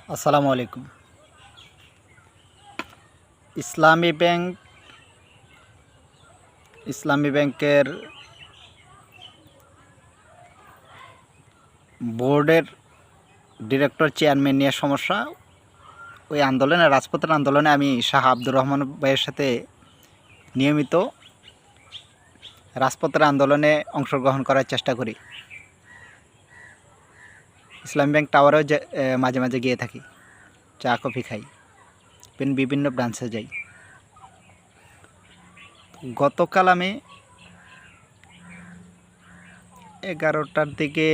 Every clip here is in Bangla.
আসসালামু আলাইকুম। ইসলামী ব্যাংক ব্যাংকের বোর্ডের ডিরেক্টর চেয়ারম্যান নিয়ে সমস্যা। ওই আন্দোলনে, রাজপথের আন্দোলনে আমি শাহ আব্দুর রহমান ভাইয়ের সাথে নিয়মিত রাজপথের আন্দোলনে অংশগ্রহণ করার চেষ্টা করি। ইসলামী ব্যাংক টাওয়ারেও মাঝে মাঝে গিয়ে থাকি, চা কফি খাই, বিভিন্ন ব্রাঞ্চে যাই। গতকাল আমি 11টার দিকে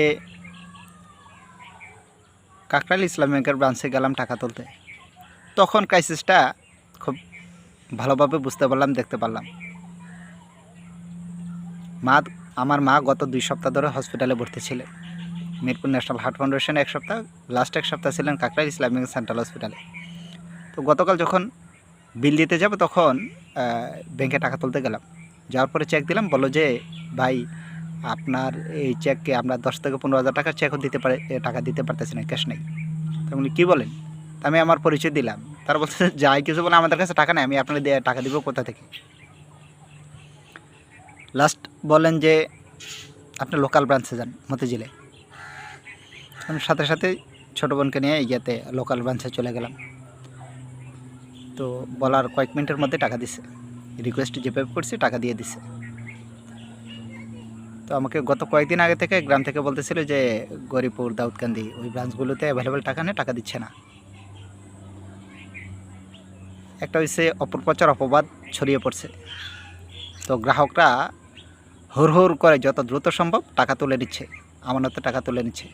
কাকরাইল ইসলামী ব্যাংকের ব্রাঞ্চে গেলাম টাকা তুলতে। তখন ক্রাইসিসটা খুব ভালোভাবে বুঝতে পারলাম, দেখতে পারলাম। আমার মা গত 2 সপ্তাহ ধরে হসপিটালে ভর্তি ছিলেন। মিরপুর ন্যাশনাল হার্ট ফাউন্ডেশনে 1 সপ্তাহ, লাস্ট 1 সপ্তাহ ছিলেন কাকরাইল ইসলামী ব্যাংক সেন্ট্রাল হসপিটালে। তো গতকাল যখন বিল দিতে যাব তখন ব্যাংকে টাকা তুলতে গেলাম। যাওয়ার পরে চেক দিলাম, বললো যে ভাই আপনার এই চেককে আমরা 10 থেকে 15,000 টাকার চেকও টাকা দিতে পারতেছি না, ক্যাশ নেই। তেমনি কী বলেন? আমি আমার পরিচয় দিলাম। তারা বলছে যাই কিছু বলে আমাদের কাছে টাকা নেই, আমি আপনাকে টাকা দিব কোথা থেকে। লাস্ট বলেন যে আপনি লোকাল ব্রাঞ্চে যান মতিঝিলে। আমি সাথে সাথে ছোটো বোনকে নিয়ে ইয়াতে লোকাল ব্রাঞ্চে চলে গেলাম। তো বলার কয়েক মিনিটের মধ্যে টাকা দিছে, রিকোয়েস্ট যেভাবে করছি টাকা দিয়ে দিছে। তো আমাকে গত কয়েকদিন আগে থেকে গ্রাম থেকে বলতেছিল যে গরিপুর, দাউদকান্দি ওই ব্রাঞ্চগুলোতে অ্যাভেলেবেল টাকা নেই, টাকা দিচ্ছে না। একটা হচ্ছে অপপ্রচার, অপবাদ ছড়িয়ে পড়ছে। তো গ্রাহকরা হুড় করে যত দ্রুত সম্ভব টাকা তুলে নিচ্ছে, আমানতের টাকা তুলে নিচ্ছে,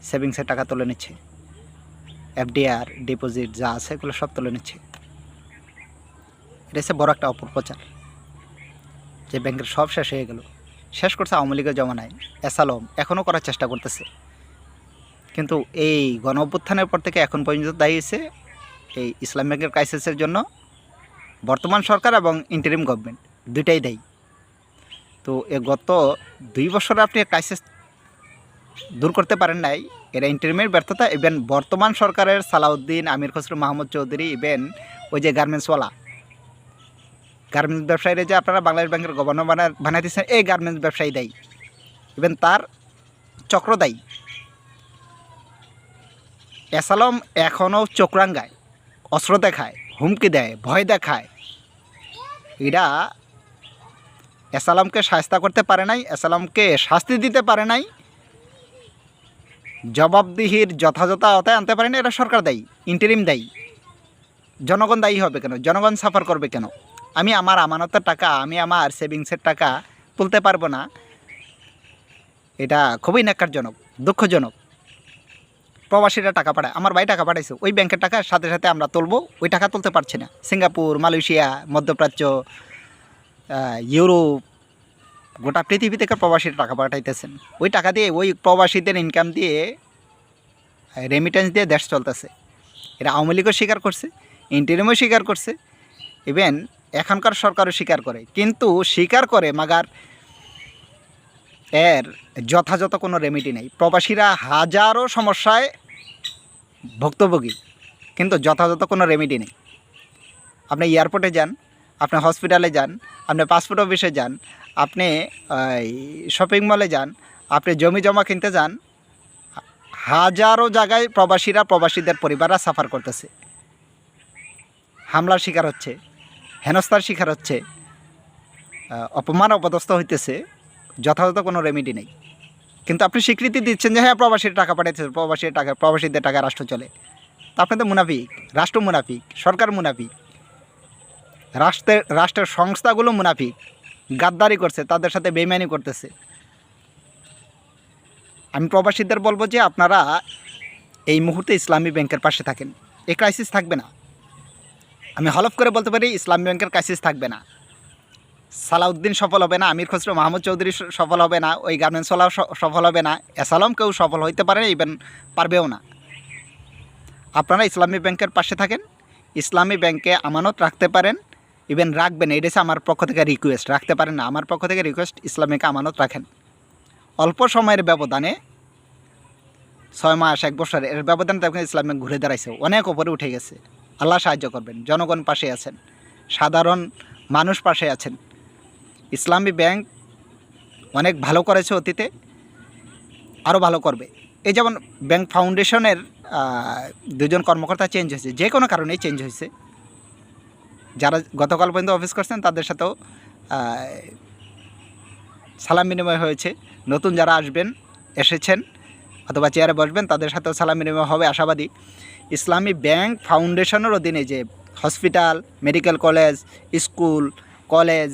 সেভিংসের টাকা তুলে নিচ্ছে, এফডিআর ডিপোজিট যা আছে এগুলো সব তুলে নিচ্ছে। এটা হচ্ছে বড় একটা অপপ্রচার যে ব্যাংকের সব শেষ হয়ে গেল। শেষ করছে আওয়ামী লীগের জমানায় এসালম, এখনও করার চেষ্টা করতেছে। কিন্তু এই গণ অভ্যুত্থানের পর থেকে এখন পর্যন্ত দায়ী হয়েছে এই ইসলাম ব্যাংকের ক্রাইসিসের জন্য বর্তমান সরকার এবং ইন্টারিম গভর্নমেন্ট, দুইটাই দায়ী। তো গত 2 বছরে আপনি ক্রাইসিস দূর করতে পারেন নাই, এরা ইন্টারিমের ব্যর্থতা। ইভেন বর্তমান সরকারের সালাউদ্দিন, আমির খসরু মাহমুদ চৌধুরী, ইভেন ওই যে গার্মেন্টসওয়ালা, গার্মেন্টস ব্যবসায়ীরা যে আপনারা বাংলাদেশ ব্যাংকের গভর্নর বানাই দিচ্ছেন, এই গার্মেন্টস ব্যবসায়ী দায়ী, ইভেন তার চক্র দায়ী। এসালম এখনও চক্রাঙ্গায়, অস্ত্র দেখায়, হুমকি দেয়, ভয় দেখায়। এরা এসালামকে শাস্তি করতে পারে নাই, এসালামকে শাস্তি দিতে পারে নাই, জবাবদিহির যথাযথ আওতায় আনতে পারে না। এরা সরকার দায়ী, ইন্টারিম দায়ী। জনগণ দায়ী হবে কেন? জনগণ সাফার করবে কেন? আমি আমার আমানতের টাকা, আমি আমার সেভিংসের টাকা তুলতে পারবো না, এটা খুবই ন্যাক্কারজনক, দুঃখজনক। প্রবাসীরা টাকা পাঠায়, আমার ভাই টাকা পাঠাইছে, ওই ব্যাংকের টাকা সাথে সাথে আমরা তুলবো, ওই টাকা তুলতে পারছি না। সিঙ্গাপুর, মালয়েশিয়া, মধ্যপ্রাচ্য, ইউরোপ, গোটা পৃথিবী থেকে প্রবাসীরা টাকা পাঠাইতেছেন। ওই টাকা দিয়ে, ওই প্রবাসীদের ইনকাম দিয়ে, রেমিটেন্স দিয়ে দেশ চলতেছে। এরা আওয়ামী লীগও স্বীকার করছে, ইন্টারিমও স্বীকার করছে, ইভেন এখনকার সরকারও স্বীকার করে। কিন্তু স্বীকার করে মাগার এর যথাযথ কোনো রেমিডি নেই। প্রবাসীরা হাজারো সমস্যায় ভুক্তভোগী, কিন্তু যথাযথ কোনো রেমিডি নেই। আপনি এয়ারপোর্টে যান, আপনি হসপিটালে যান, আপনি পাসপোর্ট অফিসে যান, আপনি শপিং মলে যান, আপনি জমি জমা কিনতে যান, হাজারো জায়গায় প্রবাসীদের পরিবাররা সাফার করতেছে, হামলার শিকার হচ্ছে, হেনস্থার শিকার হচ্ছে, অপমান অপদস্থ হইতেছে। যথাযথ কোনো রেমিডি নেই। কিন্তু আপনি স্বীকৃতি দিচ্ছেন যে হ্যাঁ প্রবাসীর টাকা পাঠাইতেছে, প্রবাসীদের টাকা রাষ্ট্র চলে। তা আপনি তো মুনাফিক, রাষ্ট্র মুনাফিক, সরকার মুনাফিক, রাষ্ট্রের সংস্থাগুলো মুনাফিক, গাদ্দারি করছে, তাদের সাথে বেইমানি করতেছে। আমি প্রবাসীদের বলবো যে আপনারা এই মুহূর্তে ইসলামী ব্যাংকের পাশে থাকেন, এই ক্রাইসিস থাকবে না। আমি হলফ করে বলতে পারি ইসলামী ব্যাংকের ক্রাইসিস থাকবে না। সালাউদ্দিন সফল হবে না, আমির খসরু মাহমুদ চৌধুরী সফল হবে না, ওই গার্মেন্টসওয়ালাও সফল হবে না, এসালাম কেউ সফল হইতে পারে না, ইভেন পারবেও না। আপনারা ইসলামী ব্যাংকের পাশে থাকেন, ইসলামী ব্যাংকে আমানত রাখতে পারেন, ইভেন রাখবেন। এটা হচ্ছে আমার পক্ষ থেকে রিকোয়েস্ট। রাখতে পারেন না, আমার পক্ষ থেকে রিকোয়েস্ট, ইসলামী ব্যাংকে আমানত রাখেন। অল্প সময়ের ব্যবধানে 6 মাস 1 বছর এর ব্যবধানে দেখবেন ইসলাম ব্যাংক ঘুরে দাঁড়াইছে, অনেক ওপরে উঠে গেছে। আল্লাহ সাহায্য করবেন, জনগণ পাশে আছেন, সাধারণ মানুষ পাশে আছেন। ইসলামী ব্যাংক অনেক ভালো করেছে অতীতে, আরও ভালো করবে। এই যেমন ব্যাংক ফাউন্ডেশনের 2জন কর্মকর্তা চেঞ্জ হয়েছে, যে কোনো কারণেই চেঞ্জ হয়েছে। যারা গতকাল পর্যন্ত অফিস করছেন তাদের সাথেও সালাম বিনিময় হয়েছে। নতুন যারা এসেছেন অথবা চেয়ারে বসবেন তাদের সাথেও সালাম বিনিময় হবে আশাবাদী। ইসলামী ব্যাংক ফাউন্ডেশনের অধীনে যে hospital, medical college, school, college,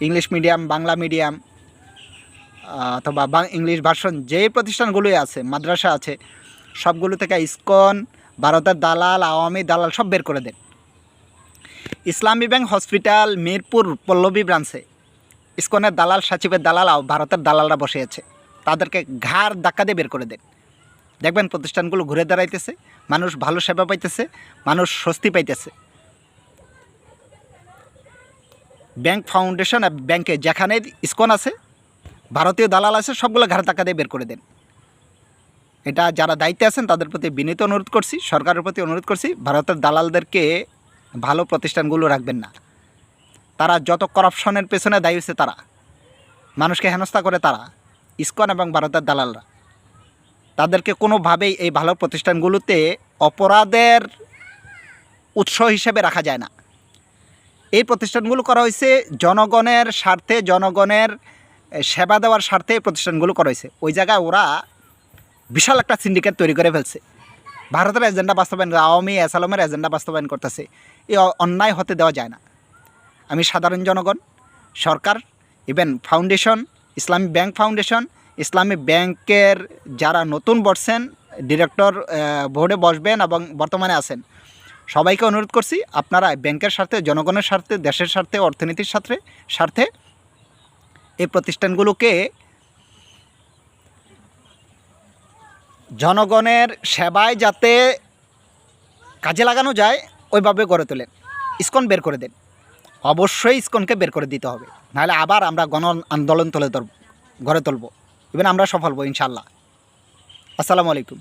English medium, Bangla medium অথবা ইংলিশ ভার্সন যেই প্রতিষ্ঠানগুলোই আছে, মাদ্রাসা আছে, সবগুলো থেকে ইসকন, ভারতের দালাল, আওয়ামী দালাল সব বের করে দেন। ইসলামী ব্যাংক হসপিটাল মিরপুর পল্লবী ব্রাঞ্চে ইসকনের দালাল, সাচিবের দালাল, ভারতের দালালরা বসে আছে, তাদেরকে ঘাড় ধাক্কা দিয়ে বের করে দেন। দেখবেন প্রতিষ্ঠানগুলো ঘুরে দাঁড়াইতেছে, মানুষ ভালো সেবা পাইতেছে, মানুষ স্বস্তি পাইতেছে। ব্যাংক ফাউন্ডেশন ব্যাংকে যেখানে ইসকন আছে, ভারতীয় দালাল আছে, সবগুলো ঘাড় ধাক্কা দিয়ে বের করে দেন। এটা যারা দায়িত্বে আছেন তাদের প্রতি বিনীত অনুরোধ করছি, সরকারের প্রতি অনুরোধ করছি, ভারতের দালালদেরকে ভালো প্রতিষ্ঠানগুলো রাখবেন না। তারা যত করাপশনের পেছনে দায়ী হচ্ছে, তারা মানুষকে হেনস্থা করে, তারা ইসকন এবং ভারতের দালালরা। তাদেরকে কোনোভাবেই এই ভালো প্রতিষ্ঠানগুলোতে অপরাধের উৎস হিসেবে রাখা যায় না। এই প্রতিষ্ঠানগুলো করা হয়েছে জনগণের স্বার্থে, জনগণের সেবা দেওয়ার স্বার্থে এই প্রতিষ্ঠানগুলো করা হয়েছে। ওই জায়গায় ওরা বিশাল একটা সিন্ডিকেট তৈরি করে ফেলছে, ভারতের এজেন্ডা বাস্তবায়ন, আওয়ামী আসালামের এজেন্ডা বাস্তবায়ন করতেছে। এই অন্যায় হতে দেওয়া যায় না। আমি সাধারণ জনগণ, সরকার, ইভেন ফাউন্ডেশন, ইসলামী ব্যাংক ফাউন্ডেশন, ইসলামী ব্যাংকের যারা নতুন বসছেন, ডিরেক্টর বোর্ডে বসবেন এবং বর্তমানে আছেন, সবাইকে অনুরোধ করছি আপনারা ব্যাংকের স্বার্থে, জনগণের স্বার্থে, দেশের স্বার্থে, অর্থনীতির স্বার্থে এই প্রতিষ্ঠানগুলোকে জনগণের সেবায় যাতে কাজে লাগানো যায় ওইভাবে গড়ে তোলেন। ইসকন বের করে দেন, অবশ্যই ইসকনকে বের করে দিতে হবে, নাহলে আবার আমরা গণ আন্দোলন গড়ে তুলব, ইভেন আমরা সফল হব ইনশাআল্লাহ। আসসালামু আলাইকুম।